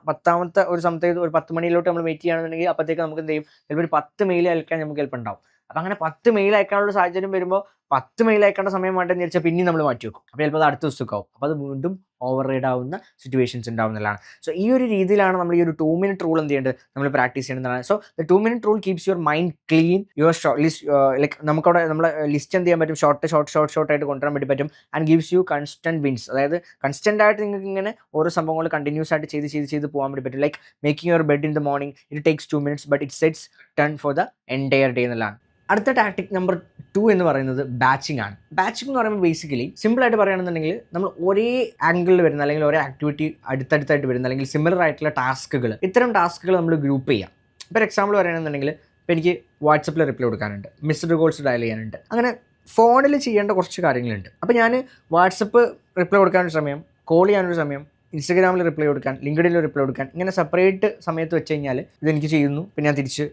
പത്താമത്തെ ഒരു സമയത്ത് ഒരു 10 മണിയിലോട്ട് നമ്മൾ വെയിറ്റ് ചെയ്യുകയാണെന്നുണ്ടെങ്കിൽ അപ്പോഴത്തേക്ക് നമുക്ക് എന്ത് ചെയ്യും, ചിലപ്പോൾ ഒരു 10 മെയിൽ അയക്കാൻ നമുക്ക് ചിലപ്പോൾ ഉണ്ടാവും. അപ്പം അങ്ങനെ 10 മെയിൽ അയക്കാനുള്ള സാഹചര്യം വരുമ്പോൾ 10 മെയിൽ അയക്കേണ്ട സമയം വേണ്ടെന്ന് വിചാരിച്ചാൽ പിന്നെയും നമ്മൾ മാറ്റി വെക്കും. അപ്പോൾ ചിലപ്പോൾ അത് അടുത്ത ദിവസമൊക്കെ ആവും. അപ്പോൾ അത് വീണ്ടും ഓവർ റൈഡ് ആവുന്ന സിറ്റുവേഷൻസ് ഉണ്ടാവുന്നതാണ്. സോ ഈ ഒരു രീതിയിലാണ് നമ്മൾ ഈ ഒരു 2 മിനിറ്റ് റൂൾ എന്ത് ചെയ്യേണ്ടത്, നമ്മൾ പ്രാക്ടീസ് ചെയ്യേണ്ടതാണ്. So the 2 minute rule keeps your mind clean, your list like നമുക്കവിടെ നമ്മളെ ലിസ്റ്റ് എന്ത് ചെയ്യാൻ പറ്റും, ഷോർട്ട് ആയിട്ട് കൊണ്ടുവരാൻ വേണ്ടി പറ്റും. And gives you constant wins, അതായത് കൺസ്റ്റന്റ് ആയിട്ട് നിങ്ങൾക്ക് ഇങ്ങനെ ഓരോ സംഭവങ്ങൾ കണ്ടിന്യൂസ് ആയിട്ട് ചെയ്ത് പോകാൻ വേണ്ടി പറ്റും. Like making your bed in the morning, it takes 2 minutes but it sets tone for the entire day എന്നുള്ളതാണ്. അടുത്ത ടാക്ടിക് നമ്പർ 2 എന്ന് പറയുന്നത് ബാച്ചിങ് ആണ്. ബാച്ചിങ് എന്ന് പറയുമ്പോൾ ബേസിക്കലി സിമ്പിളായിട്ട് പറയുകയാണെന്നുണ്ടെങ്കിൽ നമ്മൾ ഒരേ ആംഗിളിൽ വരുന്ന അല്ലെങ്കിൽ ഒരേ ആക്ടിവിറ്റി അടുത്തടുത്തായിട്ട് വരുന്ന അല്ലെങ്കിൽ സിമിലർ ആയിട്ടുള്ള ടാസ്കുകൾ, ഇത്തരം ടാസ്കുകൾ നമ്മൾ ഗ്രൂപ്പ് ചെയ്യാം. ഇപ്പോൾ എക്സാമ്പിൾ പറയുകയാണെന്നുണ്ടെങ്കിൽ ഇപ്പോൾ എനിക്ക് വാട്സപ്പിൽ റിപ്ലൈ കൊടുക്കാനുണ്ട്, മിസ്ഡ് കോൾസ് ഡയൽ ചെയ്യാനുണ്ട്, അങ്ങനെ ഫോണിൽ ചെയ്യേണ്ട കുറച്ച് കാര്യങ്ങളുണ്ട്. അപ്പോൾ ഞാൻ വാട്സപ്പ് റിപ്ലൈ കൊടുക്കാനൊരു സമയം, കോൾ ചെയ്യാനൊരു സമയം, ഇൻസ്റ്റാഗ്രാമിൽ റിപ്ലൈ കൊടുക്കാൻ, ലിങ്ക്ഡിനിൽ റിപ്ലൈ കൊടുക്കാൻ, ഇങ്ങനെ സെപ്പറേറ്റ് സമയത്ത് വെച്ച് കഴിഞ്ഞാൽ ഇതെനിക്ക് ചെയ്യുന്നു, പിന്നെ ഞാൻ തിരിച്ച്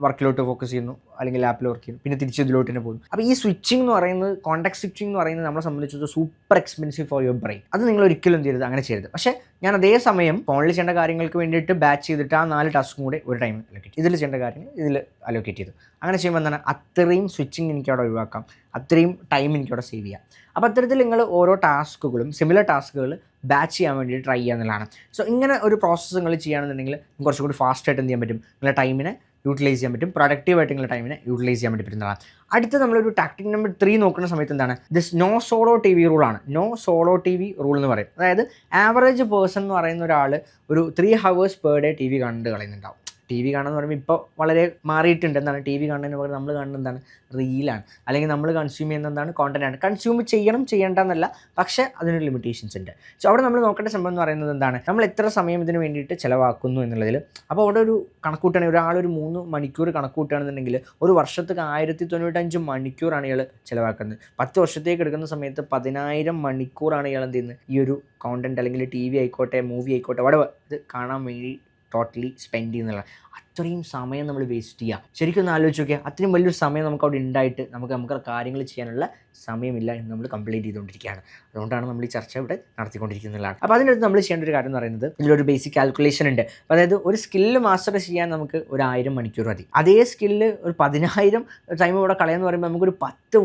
വർക്കിലോട്ട് ഫോക്കസ് ചെയ്യുന്നു, അല്ലെങ്കിൽ ആപ്പിൽ വർക്ക് ചെയ്യുന്നു, പിന്നെ തിരിച്ച് ഇതിലോട്ട് തന്നെ പോകുന്നു. അപ്പോൾ ഈ സ്വിച്ചിങ് എന്ന് പറയുന്നത്, കോൺടാക്ട് സ്വിച്ചിങ് എന്ന് പറയുന്നത് നമ്മളെ സംബന്ധിച്ചിടത്തോളം super expensive for your brain. അത് നിങ്ങൾ ഒരിക്കലും എന്ത് ചെയ്യരുത്, അങ്ങനെ ചെയ്യരുത്. പക്ഷേ ഞാൻ അതേ സമയം ഫോണിൽ ചെയ്യേണ്ട കാര്യങ്ങൾക്ക് വേണ്ടിയിട്ട് ബാച്ച് ചെയ്തിട്ട് ആ 4 ടാസ്കും കൂടെ ഒരു ടൈം അലോക്കേറ്റ്, ഇതിൽ ചെയ്യേണ്ട കാര്യങ്ങൾ ഇതിൽ അലോക്കേറ്റ് ചെയ്തു. അങ്ങനെ ചെയ്യുമ്പോൾ എന്താണ്, അത്രയും സ്വിച്ചിങ് എനിക്ക് അവിടെ ഒഴിവാക്കാം, അത്രയും ടൈം എനിക്ക് അവിടെ സേവ് ചെയ്യാം. അപ്പോൾ അത്തരത്തിൽ നിങ്ങൾ ഓരോ ടാസ്കുകളും സിമിലർ ടാസ്കുകൾ ബാച്ച് ചെയ്യാൻ വേണ്ടി ട്രൈ ചെയ്യുക എന്നുള്ളതാണ്. സോ ഇങ്ങനെ ഒരു പ്രോസസ്സ് നിങ്ങൾ ചെയ്യുകയാണെന്നുണ്ടെങ്കിൽ കുറച്ചും കൂടി ഫാസ്റ്റായിട്ട് എന്ത് ചെയ്യാൻ പറ്റും, നിങ്ങളുടെ ടൈമിനെ യൂട്ടിലൈസ് ചെയ്യാൻ പറ്റും, പ്രൊഡക്റ്റീവായിട്ട് നിങ്ങളുടെ ടൈമിനെ യൂട്ടിലൈസ് ചെയ്യാൻ വേണ്ടി പറ്റുന്നതാണ്. അടുത്ത് നമ്മളൊരു ടാക്ടിക് നമ്പർ 3 നോക്കുന്ന സമയത്ത് എന്താണ്, this no solo T V റൂളാണ്. No solo T V rule എന്ന് പറയും. അതായത് ആവറേജ് പേഴ്സൺ എന്ന് പറയുന്ന ഒരാൾ ഒരു 3 hours per day T V കണ്ട് കളയുന്നുണ്ടാവും. ടി വി കാണുക എന്ന് പറയുമ്പോൾ ഇപ്പോൾ വളരെ മാറിയിട്ടുണ്ട്. എന്താണ് ടി വി കാണുന്നതിന് പകരം നമ്മൾ കാണുന്നത് എന്താണ്, റീലാണ്, അല്ലെങ്കിൽ നമ്മൾ കൺസ്യൂം ചെയ്യുന്ന എന്താണ്, കോണ്ടൻ്റാണ്. കൺസ്യൂം ചെയ്യേണ്ടെന്നല്ല, പക്ഷേ അതിനൊരു ലിമിറ്റേഷൻസ് ഉണ്ട്. സോ അവിടെ നമ്മൾ നോക്കേണ്ട സംഭവം എന്ന് പറയുന്നത് എന്താണ്, നമ്മൾ എത്ര സമയം ഇതിന് വേണ്ടിയിട്ട് ചിലവാക്കുന്നു എന്നുള്ളതിൽ. അപ്പോൾ അവിടെ ഒരു കണക്കൂട്ടുകയാണെങ്കിൽ ഒരാളൊരു 3 മണിക്കൂർ കണക്കൂട്ടുകയാണെന്നുണ്ടെങ്കിൽ ഒരു വർഷത്തേക്ക് 1095 മണിക്കൂറാണ് ഇയാൾ ചിലവാക്കുന്നത്. 10 വർഷത്തേക്ക് എടുക്കുന്ന സമയത്ത് 10,000 മണിക്കൂറാണ് ഇയാൾ എന്ത് ചെയ്യുന്നത്, ഈ ഒരു കോണ്ടൻറ്റ് അല്ലെങ്കിൽ ടി വി ആയിക്കോട്ടെ, മൂവി ആയിക്കോട്ടെ, അവിടെ ഇത് കാണാൻ വേണ്ടി ടോട്ടലി സ്പെൻഡ് ചെയ്യുന്നുള്ള അത്രയും സമയം നമ്മൾ വേസ്റ്റ് ചെയ്യുക. ശരിക്കും ഒന്ന് ആലോചിച്ച് നോക്കിയാൽ, അത്രയും വലിയൊരു സമയം നമുക്ക് അവിടെ ഉണ്ടായിട്ട് നമുക്ക് കാര്യങ്ങൾ ചെയ്യാനുള്ള സമയമില്ല എന്ന് നമ്മൾ കംപ്ലീറ്റ് ചെയ്തുകൊണ്ടിരിക്കുകയാണ്. അതുകൊണ്ടാണ് നമ്മൾ ഈ ചർച്ച ഇവിടെ നടത്തിക്കൊണ്ടിരിക്കുന്നതാണ്. അപ്പോൾ അതിനകത്ത് നമ്മൾ ചെയ്യേണ്ട ഒരു കാര്യം എന്ന് പറയുന്നത്, ഇതിലൊരു ബേസിക് കാൽക്കുലേഷൻ ഉണ്ട്. അതായത് ഒരു സ്കില്ല് മാസ്റ്റർ ചെയ്യാൻ നമുക്ക് ഒരു 1000 മണിക്കൂർ മതി. അതേ സ്കില്ല് ഒരു 10,000 ടൈം ഇവിടെ കളയെന്ന് പറയുമ്പോൾ നമുക്കൊരു 10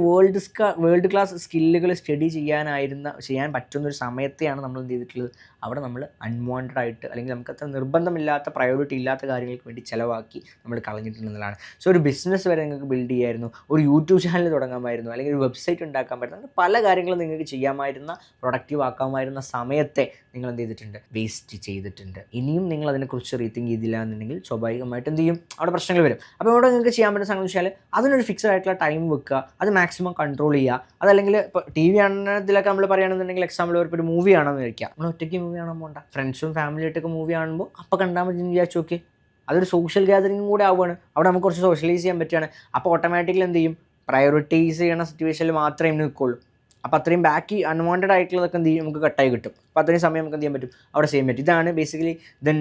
വേൾഡ് ക്ലാസ് സ്കില്ലുകൾ സ്റ്റഡി ചെയ്യാൻ പറ്റുന്നൊരു സമയത്തെയാണ് നമ്മൾ എന്ത് ചെയ്തിട്ടുള്ളത്, അവിടെ നമ്മൾ അൺവാണ്ടഡ് ആയിട്ട് അല്ലെങ്കിൽ നമുക്ക് അത്ര നിർബന്ധമില്ലാത്ത പ്രയോറിറ്റി ഇല്ലാത്ത കാര്യങ്ങൾക്ക് വേണ്ടി ചിലവാക്കി നമ്മൾ കളഞ്ഞിട്ടുണ്ടെന്നുള്ളതാണ്. സോ ഒരു ബിസിനസ് വരെ നിങ്ങൾക്ക് ബിൽഡ് ചെയ്യാമായിരുന്നു, ഒരു യൂട്യൂബ് ചാനൽ തുടങ്ങാമായിരുന്നു, അല്ലെങ്കിൽ ഒരു വെബ്സൈറ്റ് ഉണ്ടാക്കാമായിരുന്നു, അങ്ങനെ പല കാര്യങ്ങളും നിങ്ങൾക്ക് ചെയ്യാമായിരുന്ന, പ്രൊഡക്റ്റീവ് ആക്കാമായിരുന്ന സമയത്തെ നിങ്ങൾ എന്ത് ചെയ്തിട്ടുണ്ട്, വേസ്റ്റ് ചെയ്തിട്ടുണ്ട്. ഇനിയും നിങ്ങൾ അതിനെക്കുറിച്ച് റീതിങ്ക് ചെയ്തില്ല എന്നുണ്ടെങ്കിൽ സ്വാഭാവികമായിട്ട് എന്ത് ചെയ്യും, അവിടെ പ്രശ്നങ്ങൾ വരും. അപ്പോൾ ഇവിടെ നിങ്ങൾക്ക് ചെയ്യാൻ പറ്റുന്ന സംഗതി വെച്ചാൽ അതിനൊരു ഫിക്സഡ് ആയിട്ടുള്ള ടൈം വെക്കുക, അത് മാക്സിമം കൺട്രോൾ ചെയ്യുക. അതല്ലെങ്കിൽ ഇപ്പോൾ ടി വി കാണുന്നതിലൊക്കെ നമ്മൾ പറയുകയാണെന്നുണ്ടെങ്കിൽ എക്സാമ്പിൾ ഒരു മൂവി കാണാമെന്ന് വിചാരിക്കുക, നമ്മൾ ഒറ്റയ്ക്ക് മൂവി കാണാൻ പോകണ്ട, ഫ്രണ്ട്സും ഫാമിലിയായിട്ടൊക്കെ മൂവി കാണുമ്പോൾ അപ്പോൾ കണ്ടാൽ മതി എന്ന് വിചാരിച്ചു നോക്കി, അതൊരു സോഷ്യൽ ഗ്യാതറിങ്ങും കൂടെ ആവുകയാണ്. അവിടെ നമുക്ക് കുറച്ച് സോഷ്യലൈസ് ചെയ്യാൻ പറ്റുകയാണ്. അപ്പോൾ ഓട്ടോമാറ്റിക്കലി എന്ത് ചെയ്യും, പ്രയോറിറ്റൈസ് ചെയ്യുന്ന സിറ്റുവേഷനിൽ മാത്രമേ നിൽക്കുള്ളൂ. അപ്പോൾ അത്രയും ബാക്കി അൺവാണ്ടഡ് ആയിട്ടുള്ളതൊക്കെ എന്ത് ചെയ്യും, നമുക്ക് കട്ടായി കിട്ടും. അപ്പോൾ അത്രയും സമയം നമുക്ക് എന്ത് ചെയ്യാൻ പറ്റും, അവിടെ ചെയ്യാൻ പറ്റും. ഇതാണ് basically the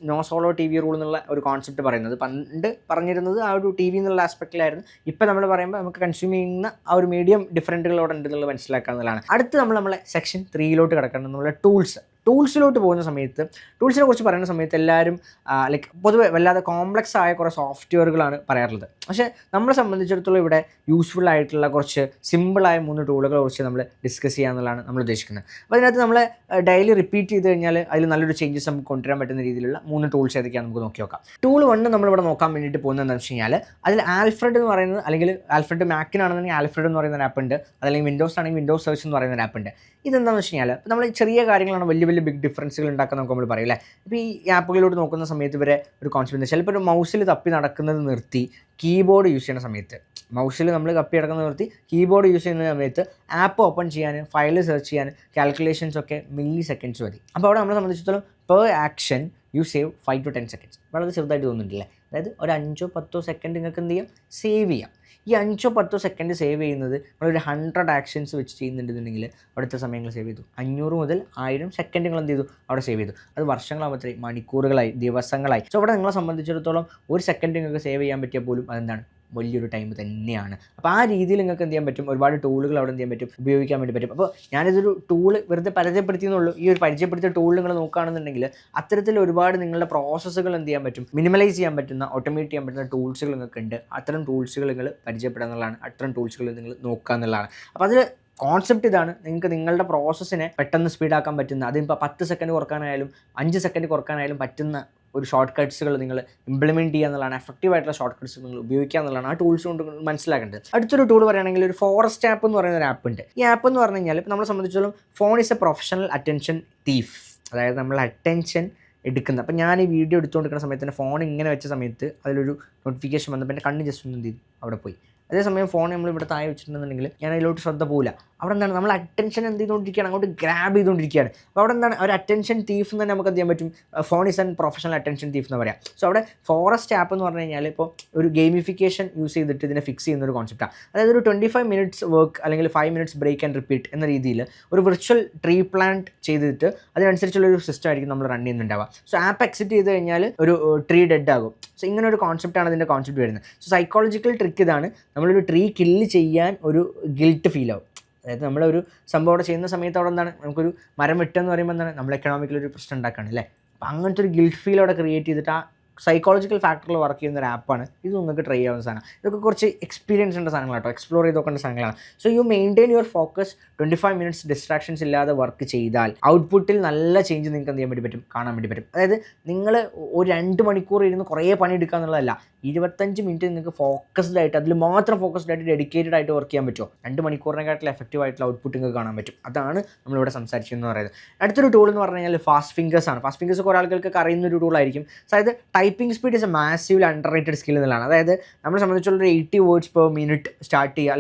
no solo T V rule എന്നുള്ള ഒരു കോൺസെപ്റ്റ് പറയുന്നത്. പണ്ട് പറഞ്ഞിരുന്നത് ആ ഒരു ടി വി എന്നുള്ള ആസ്പെക്റ്റിലായിരുന്നു. ഇപ്പോൾ നമ്മൾ പറയുമ്പോൾ നമുക്ക് കൺസ്യൂം ചെയ്യുന്ന ആ ഒരു മീഡിയം ഡിഫറൻറ്റുകളോടെ ഉണ്ടെന്നുള്ളത് മനസ്സിലാക്കുക എന്നുള്ളതാണ്. അടുത്ത് നമ്മളെ സെക്ഷൻ 3 കിടക്കണം, നമ്മളെ ടൂൾസിലോട്ട് പോകുന്ന സമയത്ത്, ടൂൾസിനെ കുറിച്ച് പറയുന്ന സമയത്ത് എല്ലാവരും ലൈക്ക് പൊതുവെ വല്ലാതെ കോംപ്ലക്സ് ആയ കുറേ സോഫ്റ്റ്വെയറുകളാണ് പറയാറുള്ളത്. പക്ഷേ നമ്മളെ സംബന്ധിച്ചിടത്തോളം ഇവിടെ യൂസ്ഫുൾ ആയിട്ടുള്ള കുറച്ച് സിമ്പിളായ 3 ടൂളുകളെ കുറിച്ച് നമ്മൾ ഡിസ്കസ് ചെയ്യുക എന്നുള്ളതാണ് നമ്മൾ ഉദ്ദേശിക്കുന്നത്. അപ്പോൾ അതിനകത്ത് നമ്മൾ ഡെയിലി റിപ്പീറ്റ് ചെയ്ത് കഴിഞ്ഞാൽ അതിൽ നല്ലൊരു ചേഞ്ചസ് നമുക്ക് കൊണ്ടുവരാൻ പറ്റുന്ന രീതിയിലുള്ള 3 ടൂൾസ് ഏതൊക്കെയാണ് നമുക്ക് നോക്കി നോക്കാം. ടൂൾ 1 നമ്മളിവിടെ നോക്കാൻ വേണ്ടിയിട്ട് പോകുന്നത് എന്താണെന്ന് വെച്ച് കഴിഞ്ഞാൽ, അതിൽ ആൽഫ്രഡ് എന്ന് പറയുന്നത്, അല്ലെങ്കിൽ ആൽഫ്രഡ് മാക്കിനാണെന്നുണ്ടെങ്കിൽ ആൽഫ്രഡ് എന്ന് പറയുന്ന ഒരു ആപ്പ് ഉണ്ട്, അതല്ലെങ്കിൽ വിൻഡോസ് ആണെങ്കിൽ വിൻഡോസ് സെർച്ച് എന്ന് പറയുന്ന ഒരു ആപ്പ് ഉണ്ട്. ഇതെന്താണെന്ന് വെച്ച് കഴിഞ്ഞാൽ, നമ്മൾ ചെറിയ കാര്യങ്ങളാണ് വലിയ ബിഗ് ഡിഫറൻസുകൾ ഉണ്ടാക്കാൻ നമുക്ക് നമ്മൾ പറയും അല്ലേ. ഇപ്പോൾ ഈ ആപ്പുകളിലോട്ട് നോക്കുന്ന സമയത്ത് ഇവരെ ഒരു കോൺസെപ്റ്റ്, ചിലപ്പോൾ ഒരു മൗസിൽ തപ്പി നടക്കുന്നത് നിർത്തി കീബോർഡ് യൂസ് ചെയ്യുന്ന സമയത്ത്, മൗസിൽ നമ്മൾ തപ്പി നടക്കുന്നത് നിർത്തി കീബോർഡ് യൂസ് ചെയ്യുന്ന സമയത്ത് ആപ്പ് ഓപ്പൺ ചെയ്യാൻ, ഫയൽ സെർച്ച് ചെയ്യാൻ, കാൽക്കുലേഷൻസ് ഒക്കെ മില്ലി സെക്കൻഡ്സ് മതി. അപ്പോൾ അവിടെ നമ്മളെ സംബന്ധിച്ചിടത്തോളം per action you save 5 to 10 seconds. വളരെ ചെറുതായിട്ട് തോന്നുന്നില്ലേ? അതായത് ഒരു 5-10 സെക്കൻഡ് നിങ്ങൾക്ക് എന്ത് ചെയ്യാം, സേവ് ചെയ്യാം. ഈ 5-10 സെക്കൻഡ് സേവ് ചെയ്യുന്നത് നമ്മളൊരു 100 ആക്ഷൻസ് വെച്ച് ചെയ്യുന്നുണ്ടെന്നുണ്ടെങ്കിൽ അവിടുത്തെ സമയങ്ങൾ സേവ് ചെയ്തു. 500 മുതൽ 1000 സെക്കൻഡുകൾ എന്ത് ചെയ്തു, അവിടെ സേവ് ചെയ്തു. അത് വർഷങ്ങളാകുമ്പോഴത്തേ മണിക്കൂറുകളായി, ദിവസങ്ങളായി. സോ അവിടെ നിങ്ങളെ സംബന്ധിച്ചിടത്തോളം ഒരു സെക്കൻഡ് നിങ്ങൾക്ക് സേവ് ചെയ്യാൻ പറ്റിയാൽ പോലും അതെന്താണ്, വലിയൊരു ടൈം തന്നെയാണ്. അപ്പോൾ ആ രീതിയിൽ നിങ്ങൾക്ക് എന്ത് ചെയ്യാൻ പറ്റും, ഒരുപാട് ടൂളുകൾ അവിടെ എന്ത് ചെയ്യാൻ പറ്റും, ഉപയോഗിക്കാൻ വേണ്ടി പറ്റും. അപ്പോൾ ഞാനിതൊരു ടൂള് വെറുതെ പരിചയപ്പെടുത്തിയെന്നുള്ളൂ. ഈ ഒരു പരിചയപ്പെടുത്തിയ ടൂൾ നിങ്ങൾ നോക്കുകയാണെന്നുണ്ടെങ്കിൽ അത്തരത്തിൽ ഒരുപാട് നിങ്ങളുടെ പ്രോസസ്സുകൾ എന്ത് ചെയ്യാൻ പറ്റും, മിനിമലൈസ് ചെയ്യാൻ പറ്റുന്ന, ഓട്ടോമേറ്റ് ചെയ്യാൻ പറ്റുന്ന ടൂൾസുകൾ നിങ്ങൾക്ക് ഉണ്ട്. അത്തരം ടൂൾസുകൾ നിങ്ങൾ പരിചയപ്പെടുക എന്നുള്ളതാണ്, അത്തരം ടൂൾസുകൾ നിങ്ങൾ നോക്കുക എന്നുള്ളതാണ്. അപ്പോൾ അതിൽ കോൺസെപ്റ്റ് ഇതാണ്, നിങ്ങൾക്ക് നിങ്ങളുടെ പ്രോസസ്സിനെ പെട്ടെന്ന് സ്പീഡാക്കാൻ പറ്റുന്ന, അതിപ്പോൾ 10 സെക്കൻഡ് കുറക്കാനായാലും 5 സെക്കൻഡ് കുറക്കാനായാലും പറ്റുന്ന ഒരു ഷോർട്ട് കട്ട്സുകൾ നിങ്ങൾ ഇംപ്ലിമെൻറ്റ് ചെയ്യുക എന്നുള്ളതാണ്. എഫക്റ്റീവായിട്ടുള്ള ഷോർട്ട് കട്ട്സ് നിങ്ങൾ ഉപയോഗിക്കുക എന്നുള്ളതാണ് ആ ടൂൾസ് കൊണ്ട് മനസ്സിലാക്കേണ്ടത്. അടുത്തൊരു ടൂൾ പറയുകയാണെങ്കിൽ ഒരു ഫോറസ്റ്റ് ആപ്പ് എന്ന് പറയുന്ന ഒരു ആപ്പ് ഉണ്ട്. ഈ ആപ്പ് എന്ന് പറഞ്ഞു കഴിഞ്ഞാൽ ഇപ്പോൾ നമ്മളെ സംബന്ധിച്ചിടത്തോളം phone is A professional attention thief. അതായത് നമ്മൾ അറ്റൻഷൻ എടുക്കുന്നത്. അപ്പോൾ ഞാൻ ഈ വീഡിയോ എടുത്തുകൊണ്ടിരിക്കുന്ന സമയത്ത് തന്നെ ഫോൺ ഇങ്ങനെ വെച്ച സമയത്ത് അതിലൊരു നോട്ടിഫിക്കേഷൻ വന്നപ്പോൾ എൻ്റെ കണ്ണ് ജസ്റ്റ് ഒന്ന് എന്ത് ചെയ്തു, അവിടെ പോയി. അതേസമയം ഫോൺ നമ്മൾ ഇവിടെ താഴെ വെച്ചിട്ടുണ്ടെന്നുണ്ടെങ്കിൽ ഞാൻ അതിലോട്ട് ശ്രദ്ധ പോകില്ല. അവിടെ എന്താണ്, നമ്മൾ അറ്റൻഷൻ എന്ത് ചെയ്തുകൊണ്ടിരിക്കുകയാണ്, അങ്ങോട്ട് ഗ്രാബ് ചെയ്തുകൊണ്ടിരിക്കുകയാണ്. അപ്പോൾ അവിടെ എന്താണ്, ഒരു അറ്റൻഷൻ തീഫ് എന്ന് തന്നെ നമുക്ക് എന്ത് ചെയ്യാൻ പറ്റും, phone is an professional attention thief എന്ന് പറയാം. സോ അവിടെ ഫോറസ്റ്റ് ആപ്പ് എന്ന് പറഞ്ഞു കഴിഞ്ഞാൽ ഇപ്പോൾ ഒരു ഗെയിമിഫിക്കേഷൻ യൂസ് ചെയ്തിട്ട് ഇതിനെ ഫിക്സ് ചെയ്യുന്ന ഒരു കോൺസെപ്റ്റാണ്. അതായത് ഒരു 25 minutes വർക്ക് അല്ലെങ്കിൽ 5 minutes ബ്രേക്ക് ആൻഡ് റിപ്പീറ്റ് എന്ന രീതിയിൽ ഒരു വിർച്വൽ ട്രീ പ്ലാന്റ് ചെയ്തിട്ട് അതിനനുസരിച്ചുള്ള ഒരു സിസ്റ്റം ആയിരിക്കും നമ്മൾ റൺ ചെയ്യുന്നുണ്ടാവുക. സോ ആപ്പ് എക്സിറ്റ് ചെയ്ത് കഴിഞ്ഞാൽ ഒരു ട്രീ ഡെഡ് ആകും. സോ ഇങ്ങനെ ഒരു കോൺസെപ്റ്റാണ് ഇതിൻ്റെ കോൺസെപ്റ്റ് വരുന്നത്. സോ സൈക്കോളജിക്കൽ ട്രിക്ക് ഇതാണ്, നമ്മളൊരു ട്രീ കില്ല് ചെയ്യാൻ ഒരു ഗിൽട്ട് ഫീൽ ആവും. അതായത് നമ്മളൊരു സംഭവം അവിടെ ചെയ്യുന്ന സമയത്ത് അവിടെ എന്താണ്, നമുക്കൊരു മരം വെട്ടെന്ന് പറയുമ്പോൾ എന്താണ്, നമ്മൾ എക്കണോമിക്കലൊരു പ്രശ്നം ഉണ്ടാക്കുകയാണ് അല്ലേ. അപ്പോൾ അങ്ങനത്തെ ഒരു ഗിൽട്ട് ഫീൽ അവിടെ ക്രിയേറ്റ് ചെയ്തിട്ട് ആ സൈക്കോളജിക്കൽ ഫാക്ടറിൽ വർക്ക് ചെയ്യുന്ന ഒരു ആപ്പാണ് ഇത്. നിങ്ങൾക്ക് ട്രൈ ചെയ്യാവുന്ന സാധനം. ഇതൊക്കെ കുറച്ച് എക്സ്പീരിയൻസ് ഉള്ള സാധനങ്ങളാണ് കേട്ടോ, എക്സ്പ്ലോർ ചെയ്ത് നോക്കേണ്ട സാധനങ്ങളാണ്. So you maintain your focus, 25 minutes distractions ഇല്ലാതെ വർക്ക് ചെയ്താൽ ഔട്ട്പുട്ടിൽ നല്ല ചേഞ്ച് നിങ്ങൾക്ക് എന്ത് ചെയ്യാൻ വേണ്ടി പറ്റും, കാണാൻ വേണ്ടി പറ്റും. അതായത് നിങ്ങൾ ഒരു 2 മണിക്കൂർ ഇരുന്ന് കുറേ പണിയെടുക്കുക എന്നുള്ളതല്ല, 25 മിനിറ്റ് നിങ്ങൾക്ക് ഫോക്കസ്ഡ് ആയിട്ട്, അതിൽ മാത്രം ഫോക്കസ്ഡ് ആയിട്ട് ഡെഡിക്കേറ്റഡ് ആയിട്ട് വർക്ക് ചെയ്യാൻ പറ്റുമോ, 2 മണിക്കൂറിനെക്കാട്ടിൽ എഫക്റ്റീവ് ആയിട്ടുള്ള ഔട്ട്പുട്ട് നിങ്ങൾക്ക് കാണാൻ പറ്റും. അതാണ് നമ്മളിവിടെ സംസാരിച്ചതെന്ന് പറയുന്നത്. അടുത്തൊരു ടൂൾ എന്ന് പറഞ്ഞു കഴിഞ്ഞാൽ ഫാസ്റ്റ് ഫിംഗേഴ്സ് ആണ്. ഫാസ്റ്റ് ഫിംഗേഴ്സ് കുറേ ആൾക്കാർക്ക് അറിയുന്ന ഒരു ടൂളായിരിക്കും. അതായത് typing speed is A massively under rated skill എന്നുള്ളതാണ്. അതായത് നമ്മളെ സംബന്ധിച്ചുള്ള ഒരു 80 words per minute സ്റ്റാർട്ട് ചെയ്യുക,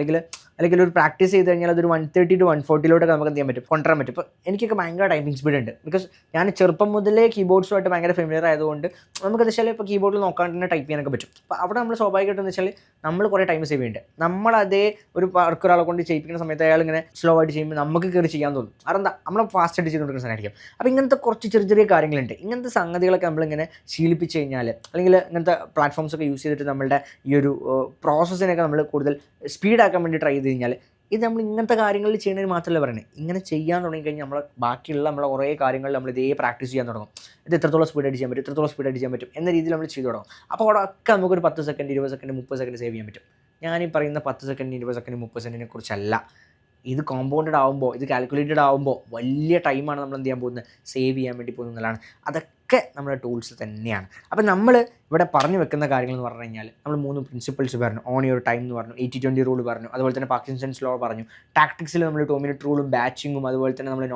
അല്ലെങ്കിൽ ഒരു പ്രാക്ടീസ് ചെയ്ത് കഴിഞ്ഞാൽ അതൊരു 130 to 140 നമുക്ക് എന്ത് ചെയ്യാൻ പറ്റും, കൊണ്ടുവരാൻ പറ്റും. ഇപ്പോൾ എനിക്കൊക്കെ ഭയങ്കര ടൈപ്പിംഗ് സ്പീഡ് ഉണ്ട്. ബിക്കോസ് ഞാൻ ചെറുപ്പം മുതലേ കീബോർഡ്സുമായിട്ട് ഭയങ്കര ഫെമിലിയർ ആയതുകൊണ്ട് നമുക്കെന്ന് വെച്ചാൽ ഇപ്പോൾ കീബോർഡിൽ നോക്കാണ്ട് തന്നെ ടൈപ്പ് ചെയ്യാനൊക്കെ പറ്റും. അപ്പോൾ അവിടെ നമ്മൾ സ്വാഭാവികമായിട്ടെന്ന് വെച്ചാൽ നമ്മൾ കുറേ ടൈം സേവ് ചെയ്യുന്നുണ്ട്. നമ്മളതേ ഒരു വർക്ക് ഒരാളെ കൊണ്ട് ചെയ്യിപ്പിക്കുന്ന സമയത്ത് അയാൾ ഇങ്ങനെ സ്ലോ ആയിട്ട് ചെയ്യുമ്പോൾ നമുക്ക് കയറി ചെയ്യാൻ തോന്നും. അതെന്താ, നമ്മൾ ഫാസ്റ്റ് ആയിട്ട് ചെയ്തുകൊണ്ടിരിക്കുന്ന സാധനമായിരിക്കും. അപ്പോൾ ഇങ്ങനത്തെ കുറച്ച് ചെറിയ ചെറിയ കാര്യങ്ങളുണ്ട്. ഇങ്ങനത്തെ സംഗതികളൊക്കെ നമ്മളിങ്ങനെ ശീലിപ്പിച്ച് കഴിഞ്ഞാൽ, അല്ലെങ്കിൽ ഇങ്ങനത്തെ പ്ലാറ്റ്ഫോംസൊക്കെ യൂസ് ചെയ്തിട്ട് നമ്മളുടെ ഈ ഒരു പ്രോസസ്സിനൊക്കെ നമ്മൾ കൂടുതൽ സ്പീഡാക്കാൻ വേണ്ടി ട്രൈ ചെയ്ത് കഴിഞ്ഞാൽ, ഇത് നമ്മൾ ഇങ്ങനത്തെ കാര്യങ്ങളിൽ ചെയ്യുന്നതിന് മാത്രമല്ല പറയുന്നത്, ഇങ്ങനെ ചെയ്യാൻ തുടങ്ങിക്കഴിഞ്ഞാൽ നമ്മൾ ബാക്കിയുള്ള നമ്മളെ കുറേ കാര്യങ്ങളിൽ നമ്മൾ ഇതേ പ്രാക്ടീസ് ചെയ്യാൻ തുടങ്ങും. ഇത് എത്രത്തോളം സ്പീഡായിട്ട് ചെയ്യാൻ പറ്റും, എത്രത്തോളം സ്പീഡായിട്ട് ചെയ്യാൻ പറ്റും എന്ന രീതിയിൽ നമ്മൾ ചെയ്തു തുടങ്ങും. അപ്പോൾ അവിടെ ഒക്കെ നമുക്കൊരു 10 സെക്കൻഡ്, 20 സെക്കൻഡ്, 30 സെക്കൻഡ് സേവ് ചെയ്യാൻ പറ്റും. ഞാനീ പറയുന്ന 10 സെക്കൻഡ്, 20 സെക്കൻഡ്, 30 സെക്കൻഡിനെ കുറിച്ചല്ല. ഇത് കോമ്പൗണ്ടഡ് ആകുമ്പോൾ, ഇത് കാൽക്കുലേറ്റഡ് ആകുമ്പോൾ വലിയ ടൈമാണ് നമ്മൾ എന്ത് ചെയ്യാൻ പോകുന്നത്, സേവ് ചെയ്യാൻ വേണ്ടി പോകുന്നതാണ്. അതൊക്കെ നമ്മുടെ ടൂൾസ് തന്നെയാണ്. അപ്പോൾ നമ്മൾ ഇവിടെ പറഞ്ഞു വെക്കുന്ന കാര്യങ്ങൾ എന്ന് പറഞ്ഞു കഴിഞ്ഞാൽ, നമ്മൾ 3 പ്രിൻസിപ്പിൾസ് പറഞ്ഞു. ഓൺ യുവർ ടൈം എന്ന് പറഞ്ഞു, 80-20 റൂൾ പറഞ്ഞു, അതുപോലെ തന്നെ പാർക്കിൻസൺസ് ലോ പറഞ്ഞു. ടാക്ടിക്സിൽ നമ്മൾ 2 minute റൂളും ബാച്ചിങ്ങും, അതുപോലെ തന്നെ നമ്മൾ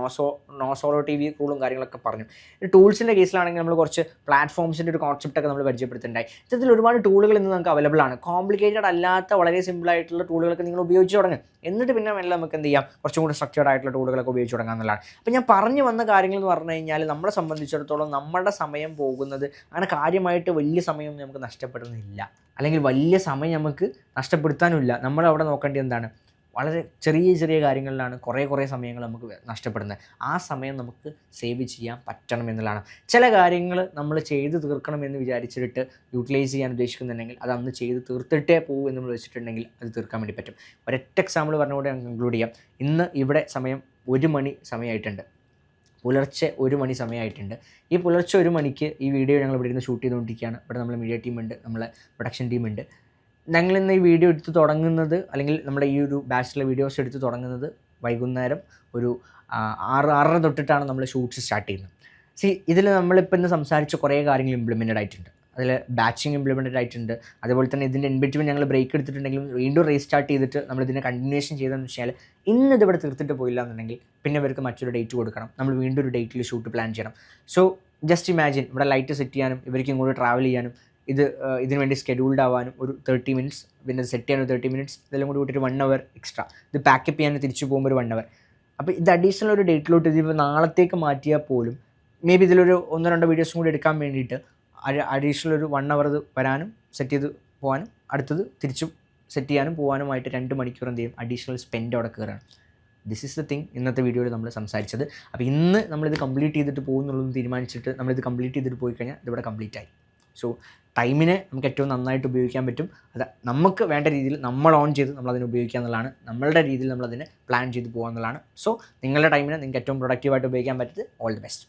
നോ സോളോ TV റൂളും കാര്യങ്ങളൊക്കെ പറഞ്ഞു. ടൂൾസിൻ്റെ കേസിലാണെങ്കിൽ നമ്മൾ കുറച്ച് പ്ലാറ്റ്ഫോംസിൻ്റെ ഒരു കോൺസെപ്റ്റൊക്കെ നമ്മൾ പരിചയപ്പെടുത്തുന്നുണ്ടായി. ഇത്തരത്തിൽ ഒരുപാട് ടൂളുകൾ ഇന്ന് നമുക്ക് അവൈലബിൾ ആണ്. കോംപ്ലിക്കേറ്റഡ് അല്ലാത്ത വളരെ സിമ്പിളായിട്ടുള്ള ടൂളുകളൊക്കെ നിങ്ങൾ ഉപയോഗിച്ച് തുടങ്ങും. എന്നിട്ട് പിന്നെ എല്ലാം നമുക്ക് എന്ത് ചെയ്യാം, കുറച്ചും കൂടി സ്ട്രക്ചേർഡ് ആയിട്ടുള്ള ടൂളുകളൊക്കെ ഉപയോഗിച്ച് തുടങ്ങാം എന്നുള്ളതാണ്. അപ്പോൾ ഞാൻ പറഞ്ഞു വന്ന കാര്യങ്ങൾ എന്ന് പറഞ്ഞു കഴിഞ്ഞാൽ, നമ്മളെ സംബന്ധിച്ചിടത്തോളം നമ്മുടെ സമയം പോകുന്നത് അങ്ങനെ കാര്യമായിട്ട് വലിയ സമയം നമുക്ക് നഷ്ടപ്പെടുന്നില്ല, അല്ലെങ്കിൽ വലിയ സമയം നമുക്ക് നഷ്ടപ്പെടുത്താനുമില്ല. നമ്മളവിടെ നോക്കേണ്ടത് എന്താണ്, വളരെ ചെറിയ ചെറിയ കാര്യങ്ങളിലാണ് കുറേ സമയങ്ങൾ നമുക്ക് നഷ്ടപ്പെടുന്നത്. ആ സമയം നമുക്ക് സേവ് ചെയ്യാൻ പറ്റണം എന്നുള്ളതാണ്. ചില കാര്യങ്ങൾ നമ്മൾ ചെയ്ത് തീർക്കണമെന്ന് വിചാരിച്ചിട്ട് യൂട്ടിലൈസ് ചെയ്യാൻ ഉദ്ദേശിക്കുന്നുണ്ടെങ്കിൽ അത് അന്ന് ചെയ്ത് തീർത്തിട്ടേ പോകും എന്ന് നമ്മൾ വെച്ചിട്ടുണ്ടെങ്കിൽ അത് തീർക്കാൻ വേണ്ടി പറ്റും. ഒരൊറ്റ എക്സാമ്പിൾ പറഞ്ഞുകൊണ്ട് ഞാൻ കൺക്ലൂഡ് ചെയ്യാം. ഇന്ന് ഇവിടെ സമയം 1 മണി സമയമായിട്ടുണ്ട്, പുലർച്ചെ 1 മണി സമയമായിട്ടുണ്ട്. ഈ പുലർച്ചെ 1 മണിക്ക് ഈ വീഡിയോ ഞങ്ങൾ ഇവിടെ ഇരുന്ന് ഷൂട്ട് ചെയ്തുകൊണ്ടിരിക്കുകയാണ്. ഇവിടെ നമ്മൾ മീഡിയ ടീമുണ്ട്, നമ്മളെ പ്രൊഡക്ഷൻ ടീമുണ്ട്. ഞങ്ങളിന്ന് ഈ വീഡിയോ എടുത്ത് തുടങ്ങുന്നത്, അല്ലെങ്കിൽ നമ്മുടെ ഈ ഒരു ബാച്ചിലെ വീഡിയോസ് എടുത്ത് തുടങ്ങുന്നത് വൈകുന്നേരം ഒരു 6-6:30 തൊട്ടിട്ടാണ് നമ്മൾ ഷൂട്ട്സ് സ്റ്റാർട്ട് ചെയ്യുന്നത്. ഇതിൽ നമ്മളിപ്പോൾ ഇന്ന് സംസാരിച്ച കുറേ കാര്യങ്ങൾ ഇംപ്ലിമെൻറ്റഡ് ആയിട്ടുണ്ട്. അതിൽ ബാച്ചിങ് ഇംപ്ലിമെൻറ്റഡ് ആയിട്ടുണ്ട്. അതുപോലെ തന്നെ ഇതിൻ്റെ ഇൻബിറ്റ്വീൻ ഞങ്ങൾ ബ്രേക്ക് എടുത്തിട്ടുണ്ടെങ്കിലും വീണ്ടും റീസ്റ്റാർട്ട് ചെയ്തിട്ട് നമ്മളിതിനെ കണ്ടിന്യൂഷൻ ചെയ്തതെന്ന് വെച്ചാൽ, ഇന്ന് ഇതിവിടെ തീർത്തിട്ട് പോയില്ല എന്നുണ്ടെങ്കിൽ പിന്നെ ഇവർക്ക് മറ്റൊരു ഡേറ്റ് കൊടുക്കണം, നമ്മൾ വീണ്ടും ഒരു ഡേറ്റിൽ ഷൂട്ട് പ്ലാൻ ചെയ്യണം. സോ ജസ്റ്റ് ഇമാജിൻ, ഇവിടെ ലൈറ്റ് സെറ്റ് ചെയ്യാനും ഇവർക്ക് ഇങ്ങോട്ട് ട്രാവൽ ചെയ്യാനും ഇതിന് വേണ്ടി സ്കെഡ്യൂൾഡ് ആവാനും ഒരു 30 minutes, പിന്നെ സെറ്റ് ചെയ്യാൻ ഒരു 30 minutes, ഇതെല്ലാം കൂടി കൂട്ടിയിട്ട് 1 hour എക്സ്ട്രാ, ഇത് പാക്കപ്പ് ചെയ്യാൻ തിരിച്ചു പോകുമ്പോൾ ഒരു 1 hour. അപ്പോൾ ഇത് അഡീഷണൽ ഒരു ഡേറ്റിലോട്ട് ഇതിപ്പോൾ നാളത്തേക്ക് മാറ്റിയാൽ പോലും മേ ബി ഇതിലൊരു 1-2 വീഡിയോസും കൂടി എടുക്കാൻ വേണ്ടിയിട്ട് അഡീഷണൽ ഒരു 1 അവർ വരാനും സെറ്റ് ചെയ്ത് പോകാനും അടുത്തത് തിരിച്ചും സെറ്റ് ചെയ്യാനും പോകാനുമായിട്ട് 2 മണിക്കൂർ എന്ത് ചെയ്യും അഡീഷണൽ സ്പെൻഡ് അവിടെ കയറാണ്. ദിസ് ഈസ് ദ തിങ് ഇന്നത്തെ വീഡിയോയിൽ നമ്മൾ സംസാരിച്ചത്. അപ്പോൾ ഇന്ന് നമ്മളിത് കംപ്ലീറ്റ് ചെയ്തിട്ട് പോകുന്നുള്ളതെന്ന് തീരുമാനിച്ചിട്ട് നമ്മളിത് കംപ്ലീറ്റ് ചെയ്തിട്ട് പോയി കഴിഞ്ഞാൽ ഇതിവിടെ കംപ്ലീറ്റ് ആയി. സോ ടൈമിനെ നമുക്ക് ഏറ്റവും നന്നായിട്ട് ഉപയോഗിക്കാൻ പറ്റും. അത് നമുക്ക് വേണ്ട രീതിയിൽ നമ്മൾ ഓൺ ചെയ്ത് നമ്മളതിനെ ഉപയോഗിക്കുക എന്നുള്ളതാണ്. നമ്മളുടെ രീതിയിൽ നമ്മളതിനെ പ്ലാൻ ചെയ്ത് പോകുക എന്നുള്ളതാണ്. സോ നിങ്ങളുടെ ടൈമിനെ നിങ്ങൾക്ക് ഏറ്റവും പ്രൊഡക്റ്റീവായിട്ട് ഉപയോഗിക്കാൻ പറ്റുന്നത്. All the best.